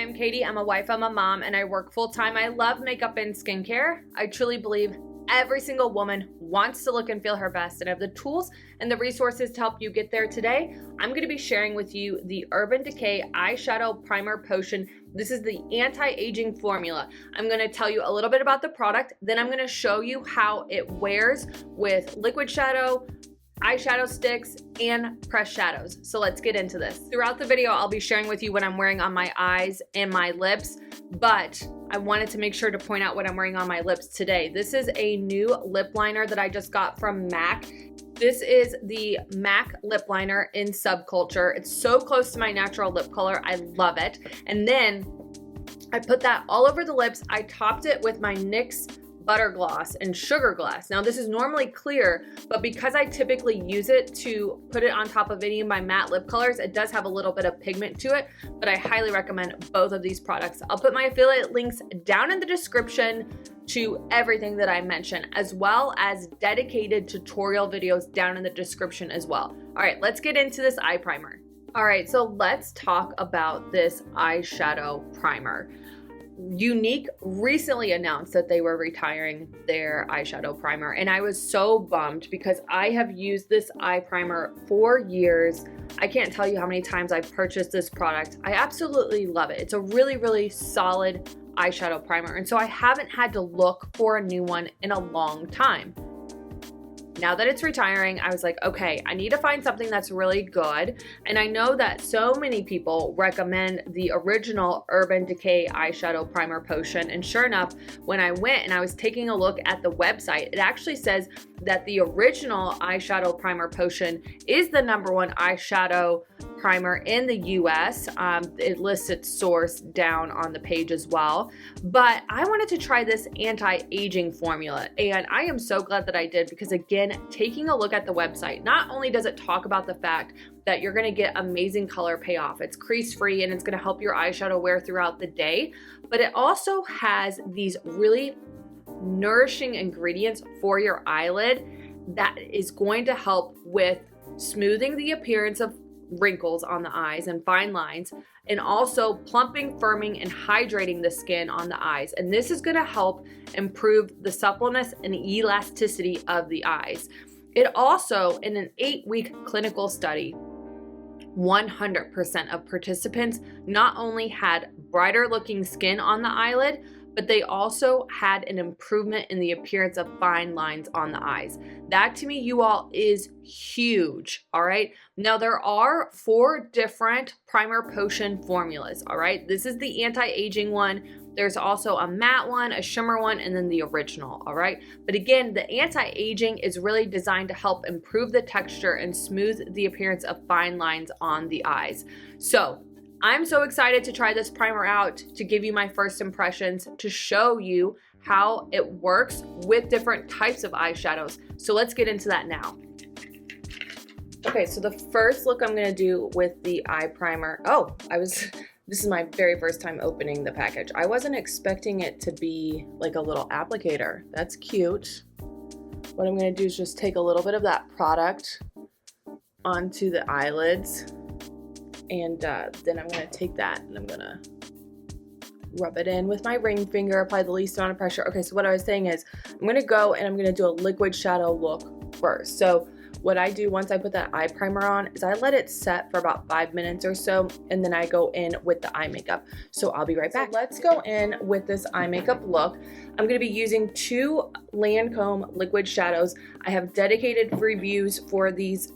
I'm Katie. I'm a wife, I'm a mom, and I work full-time. I love makeup and skincare. I truly believe every single woman wants to look and feel her best, and I have the tools and the resources to help you get there. Today, I'm going to be sharing with you the Urban Decay Eyeshadow Primer Potion. This is the anti-aging formula. I'm going to tell you a little bit about the product, then I'm going to show you how it wears with liquid shadow, eyeshadow sticks, and pressed shadows. So let's get into this. Throughout the video, I'll be sharing with you what I'm wearing on my eyes and my lips, but I wanted to make sure to point out what I'm wearing on my lips today. This is a new lip liner that I just got from MAC. This is the MAC lip liner in Subculture. It's so close to my natural lip color. I love it. And then I put that all over the lips. I topped it with my NYX Butter Gloss and Sugar Glass. Now this is normally clear, but because I typically use it to put it on top of any of my matte lip colors, it does have a little bit of pigment to it, but I highly recommend both of these products. I'll put my affiliate links down in the description to everything that I mentioned, as well as dedicated tutorial videos down in the description as well. All right, let's get into this eye primer. All right, so let's talk about this eyeshadow primer. Unique recently announced that they were retiring their eyeshadow primer, and I was so bummed because I have used this eye primer for years. I can't tell you how many times I've purchased this product. I absolutely love it. It's a really, really solid eyeshadow primer, and so I haven't had to look for a new one in a long time. Now that it's retiring, I was like, okay, I need to find something that's really good. And I know that so many people recommend the original Urban Decay Eyeshadow Primer Potion. And sure enough, when I went and I was taking a look at the website, it actually says that the original eyeshadow primer potion is the #1 eyeshadow primer in the US. It lists its source down on the page as well. But I wanted to try this anti-aging formula, and I am so glad that I did, because again, taking a look at the website, not only does it talk about the fact that you're gonna get amazing color payoff, it's crease free and it's gonna help your eyeshadow wear throughout the day, but it also has these really nourishing ingredients for your eyelid that is going to help with smoothing the appearance of wrinkles on the eyes and fine lines, and also plumping, firming, and hydrating the skin on the eyes. And this is going to help improve the suppleness and elasticity of the eyes. It also, in an 8-week clinical study, 100% of participants not only had brighter looking skin on the eyelid, but they also had an improvement in the appearance of fine lines on the eyes. That to me, you all, is huge, all right? Now there are 4 different primer potion formulas, all right? This is the anti-aging one. There's also a matte one, a shimmer one, and then the original, all right? But again, the anti-aging is really designed to help improve the texture and smooth the appearance of fine lines on the eyes. So I'm so excited to try this primer out, to give you my first impressions, to show you how it works with different types of eyeshadows. So let's get into that now. Okay, so the first look I'm gonna do with the eye primer, this is my very first time opening the package. I wasn't expecting it to be like a little applicator. That's cute. What I'm gonna do is just take a little bit of that product onto the eyelids, and then I'm gonna take that and I'm gonna rub it in with my ring finger, apply the least amount of pressure. Okay, so what I was saying is I'm gonna go and I'm gonna do a liquid shadow look first. So what I do once I put that eye primer on is I let it set for about 5 minutes or so, and then I go in with the eye makeup. So I'll be right back. So let's go in with this eye makeup look. I'm gonna be using 2 Lancome liquid shadows. I have dedicated reviews for these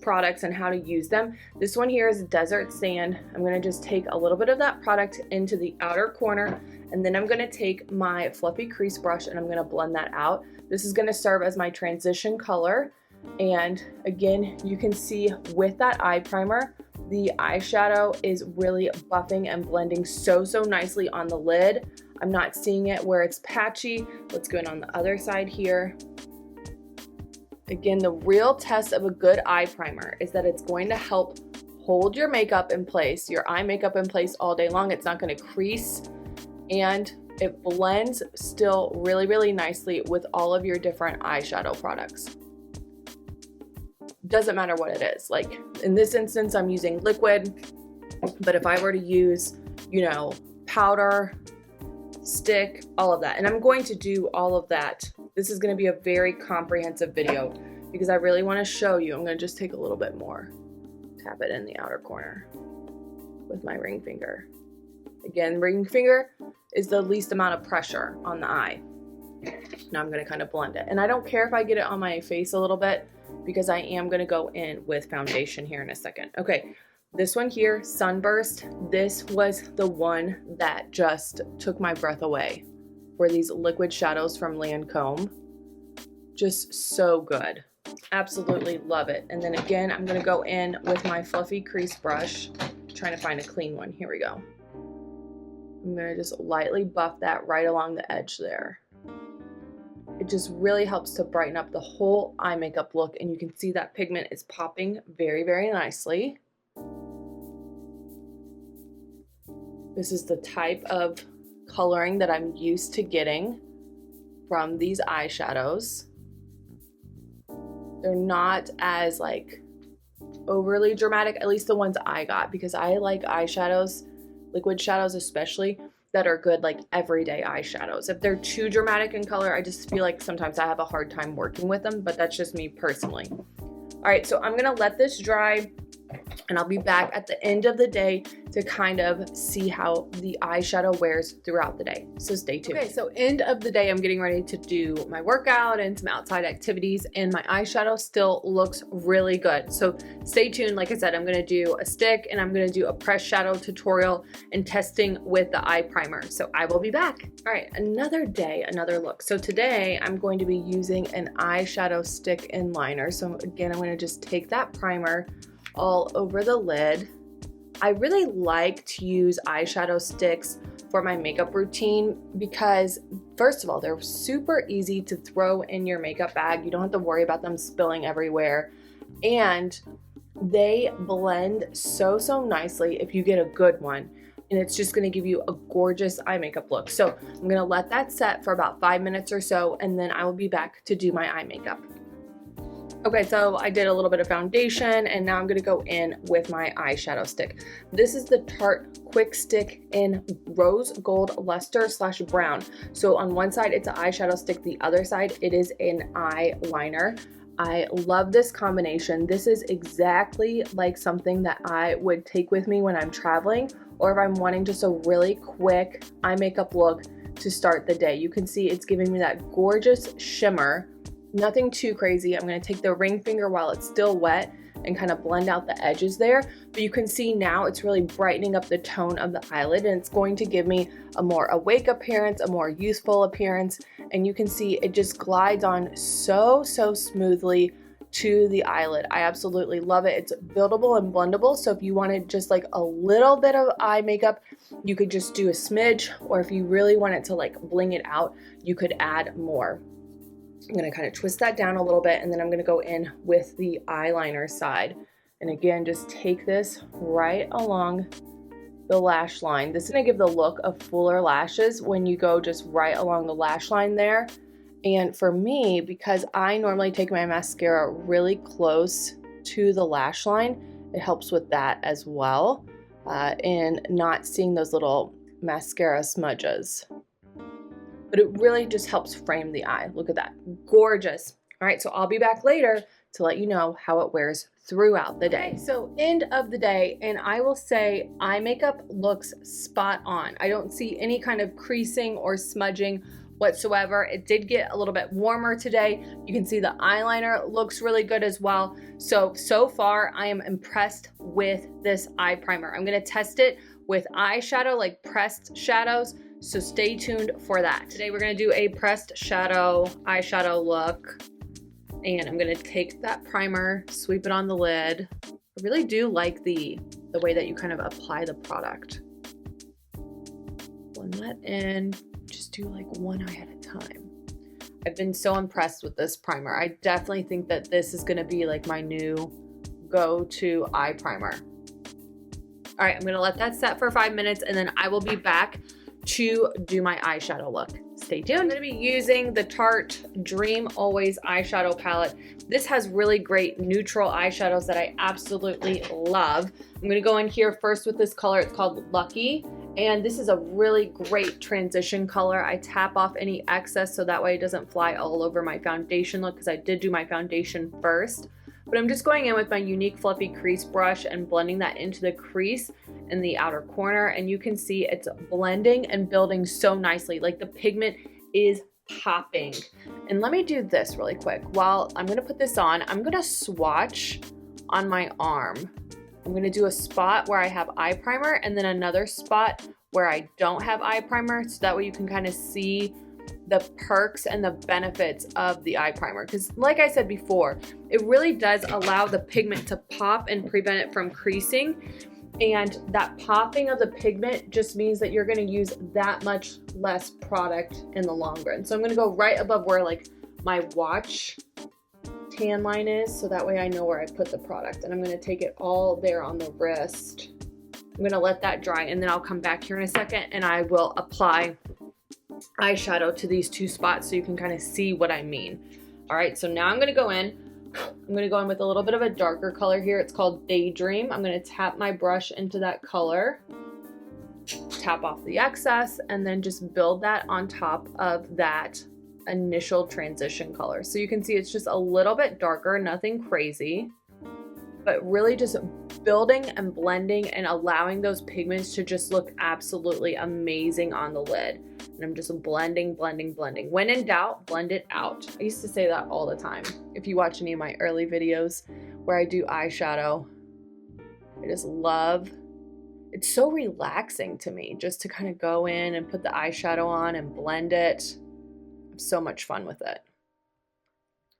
products and how to use them. This one here is Desert Sand. I'm going to just take a little bit of that product into the outer corner, and then I'm going to take my fluffy crease brush and I'm going to blend that out. This is going to serve as my transition color, and again, you can see with that eye primer, the eyeshadow is really buffing and blending so nicely on the lid. I'm not seeing it where it's patchy. Let's go in on the other side here. Again, the real test of a good eye primer is that it's going to help hold your makeup in place, your eye makeup in place all day long. It's not going to crease, and it blends still really nicely with all of your different eyeshadow products. Doesn't matter what it is. Like in this instance, I'm using liquid, but if I were to use, you know, powder, stick, all of that. And I'm going to do all of that. This is going to be a very comprehensive video because I really want to show you. I'm going to just take a little bit more. Tap it in the outer corner with my ring finger. Again, ring finger is the least amount of pressure on the eye. Now I'm going to kind of blend it. And I don't care if I get it on my face a little bit because I am going to go in with foundation here in a second. Okay, this one here, Sunburst, this was the one that just took my breath away. Were these liquid shadows from Lancome. Just so good. Absolutely love it. And then again, I'm going to go in with my fluffy crease brush, trying to find a clean one. Here we go. I'm going to just lightly buff that right along the edge there. It just really helps to brighten up the whole eye makeup look, and you can see that pigment is popping very, very nicely. This is the type of coloring that I'm used to getting from these eyeshadows. They're not as like overly dramatic, at least the ones I got, because I like eyeshadows, liquid shadows especially, that are good like everyday eyeshadows. If they're too dramatic in color, I just feel like sometimes I have a hard time working with them, but that's just me personally. All right, so I'm gonna let this dry and I'll be back at the end of the day to kind of see how the eyeshadow wears throughout the day. So stay tuned. Okay, so end of the day, I'm getting ready to do my workout and some outside activities, and my eyeshadow still looks really good. So stay tuned. Like I said, I'm gonna do a stick and I'm gonna do a press shadow tutorial and testing with the eye primer. So I will be back. All right, another day, another look. So today I'm going to be using an eyeshadow stick and liner. So again, I'm gonna just take that primer all over the lid. I really like to use eyeshadow sticks for my makeup routine because, first of all, they're super easy to throw in your makeup bag. You don't have to worry about them spilling everywhere. And they blend so, so nicely if you get a good one. And it's just gonna give you a gorgeous eye makeup look. So I'm gonna let that set for about 5 minutes or so, and then I will be back to do my eye makeup. Okay, so I did a little bit of foundation and now I'm gonna go in with my eyeshadow stick. This is the Tarte Quick Stick in Rose Gold Luster / Brown. So on one side it's an eyeshadow stick, the other side it is an eyeliner. I love this combination. This is exactly like something that I would take with me when I'm traveling or if I'm wanting just a really quick eye makeup look to start the day. You can see it's giving me that gorgeous shimmer. Nothing too crazy. I'm going to take the ring finger while it's still wet and kind of blend out the edges there. But you can see now it's really brightening up the tone of the eyelid, and it's going to give me a more awake appearance, a more youthful appearance. And you can see it just glides on so, so smoothly to the eyelid. I absolutely love it. It's buildable and blendable. So if you wanted just like a little bit of eye makeup, you could just do a smidge, or if you really wanted to like bling it out, you could add more. I'm going to kind of twist that down a little bit, and then I'm going to go in with the eyeliner side. And again, just take this right along the lash line. This is going to give the look of fuller lashes when you go just right along the lash line there. And for me, because I normally take my mascara really close to the lash line, it helps with that as well, and not seeing those little mascara smudges. But it really just helps frame the eye. Look at that, gorgeous. All right, so I'll be back later to let you know how it wears throughout the day. So end of the day, and I will say eye makeup looks spot on. I don't see any kind of creasing or smudging whatsoever. It did get a little bit warmer today. You can see the eyeliner looks really good as well. So far I am impressed with this eye primer. I'm gonna test it with eyeshadow, like pressed shadows. So stay tuned for that. Today we're gonna do a pressed shadow eyeshadow look. And I'm gonna take that primer, sweep it on the lid. I really do like the way that you kind of apply the product. Blend that in, just do like one eye at a time. I've been so impressed with this primer. I definitely think that this is gonna be like my new go-to eye primer. All right, I'm gonna let that set for 5 minutes and then I will be back to do my eyeshadow look. Stay tuned. I'm gonna be using the Tarte Dream Always eyeshadow palette. This has really great neutral eyeshadows that I absolutely love. I'm gonna go in here first with this color. It's called Lucky, And this is a really great transition color. I tap off any excess so that way it doesn't fly all over my foundation look, because I did do my foundation first. But I'm just going in with my unique fluffy crease brush and blending that into the crease in the outer corner. And you can see it's blending and building so nicely. Like the pigment is popping. And let me do this really quick. While I'm gonna put this on, I'm gonna swatch on my arm. I'm gonna do a spot where I have eye primer and then another spot where I don't have eye primer, so that way you can kind of see the perks and the benefits of the eye primer. Because like I said before, it really does allow the pigment to pop and prevent it from creasing. And that popping of the pigment just means that you're gonna use that much less product in the long run. So I'm gonna go right above where like my watch tan line is, so that way I know where I put the product, and I'm going to take it all there on the wrist. I'm going to let that dry, and then I'll come back here in a second and I will apply eyeshadow to these two spots so you can kind of see what I mean. All right, so now I'm going to go in. I'm going to go in with a little bit of a darker color here. It's called Daydream. I'm going to tap my brush into that color, tap off the excess, and then just build that on top of that initial transition color. So you can see it's just a little bit darker, nothing crazy, but really just building and blending and allowing those pigments to just look absolutely amazing on the lid. And I'm just blending, blending, blending. When in doubt, blend it out. I used to say that all the time. If you watch any of my early videos where I do eyeshadow, I just love, it's so relaxing to me just to kind of go in and put the eyeshadow on and blend it. So much fun with it.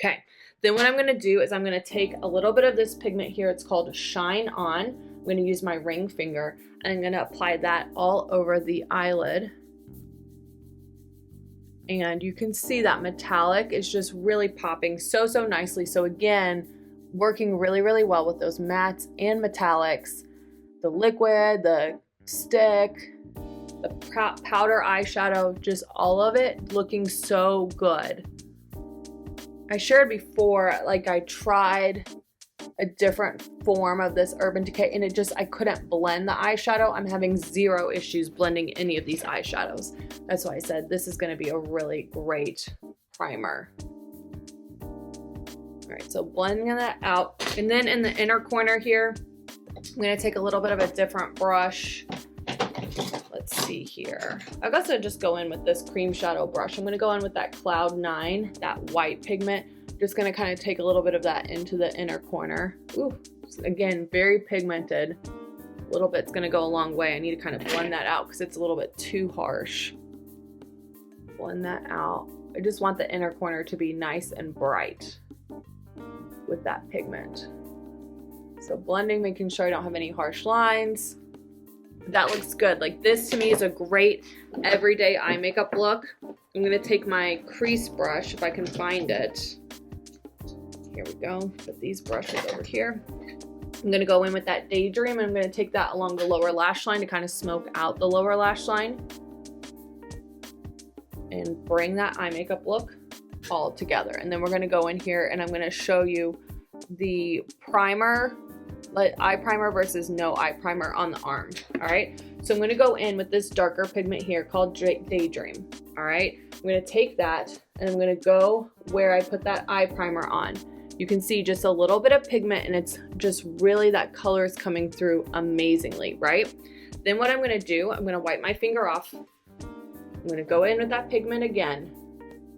Okay, then what I'm going to do is I'm going to take a little bit of this pigment here. It's called Shine On. I'm going to use my ring finger and I'm going to apply that all over the eyelid. And you can see that metallic is just really popping so nicely. So again, working really, really well with those mattes and metallics, the liquid, the stick, the powder eyeshadow, just all of it looking so good. I shared before, like I tried a different form of this Urban Decay and I couldn't blend the eyeshadow. I'm having zero issues blending any of these eyeshadows. That's why I said this is going to be a really great primer. All right, so blending that out. And then in the inner corner here, I'm going to take a little bit of a different brush. Let's see here. I guess I'll just go in with this cream shadow brush. I'm going to go in with that Cloud 9, that white pigment. Just going to kind of take a little bit of that into the inner corner. Ooh, again, very pigmented. A little bit's going to go a long way. I need to kind of blend that out because it's a little bit too harsh. Blend that out. I just want the inner corner to be nice and bright with that pigment. So blending, making sure I don't have any harsh lines. That looks good. Like this to me is a great everyday eye makeup look. I'm going to take my crease brush if I can find it. Here we go. Put these brushes over here. I'm going to go in with that Daydream and I'm going to take that along the lower lash line to kind of smoke out the lower lash line and bring that eye makeup look all together. And then we're going to go in here and I'm going to show you the primer, like eye primer versus no eye primer on the arm. All right, so I'm going to go in with this darker pigment here called Daydream. All right, I'm going to take that and I'm going to go where I put that eye primer on. You can see just a little bit of pigment and it's just really, that color is coming through amazingly, right? Then what I'm going to do, I'm going to wipe my finger off. I'm going to go in with that pigment again.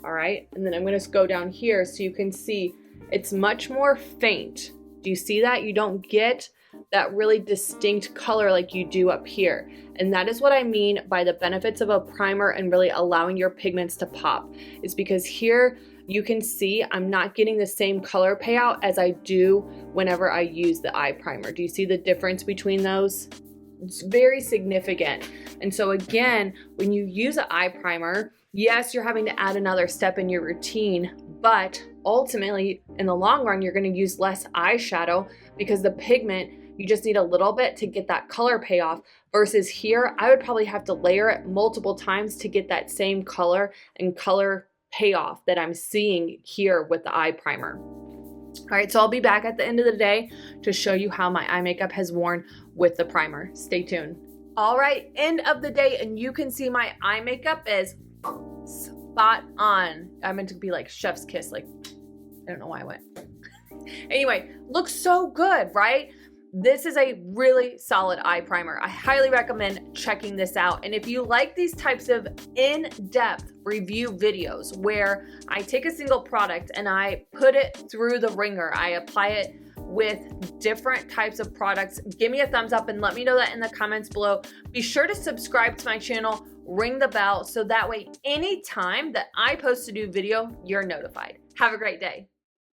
All right, and then I'm going to go down here so you can see it's much more faint. Do you see that? You don't get that really distinct color like you do up here. And that is what I mean by the benefits of a primer and really allowing your pigments to pop. Is because here you can see I'm not getting the same color payout as I do whenever I use the eye primer. Do you see the difference between those? It's very significant. And so again, when you use an eye primer, yes, you're having to add another step in your routine, but ultimately in the long run, you're going to use less eyeshadow because the pigment, you just need a little bit to get that color payoff, versus here, I would probably have to layer it multiple times to get that same color and color payoff that I'm seeing here with the eye primer. All right, so I'll be back at the end of the day to show you how my eye makeup has worn with the primer. Stay tuned. All right, end of the day, and you can see my eye makeup is spot on. I meant to be like chef's kiss, like, I don't know why I went. Anyway, looks so good, right? This is a really solid eye primer. I highly recommend checking this out. And if you like these types of in-depth review videos where I take a single product and I put it through the ringer, I apply it with different types of products, give me a thumbs up and let me know that in the comments below. Be sure to subscribe to my channel, ring the bell, so that way anytime that I post a new video, you're notified. Have a great day.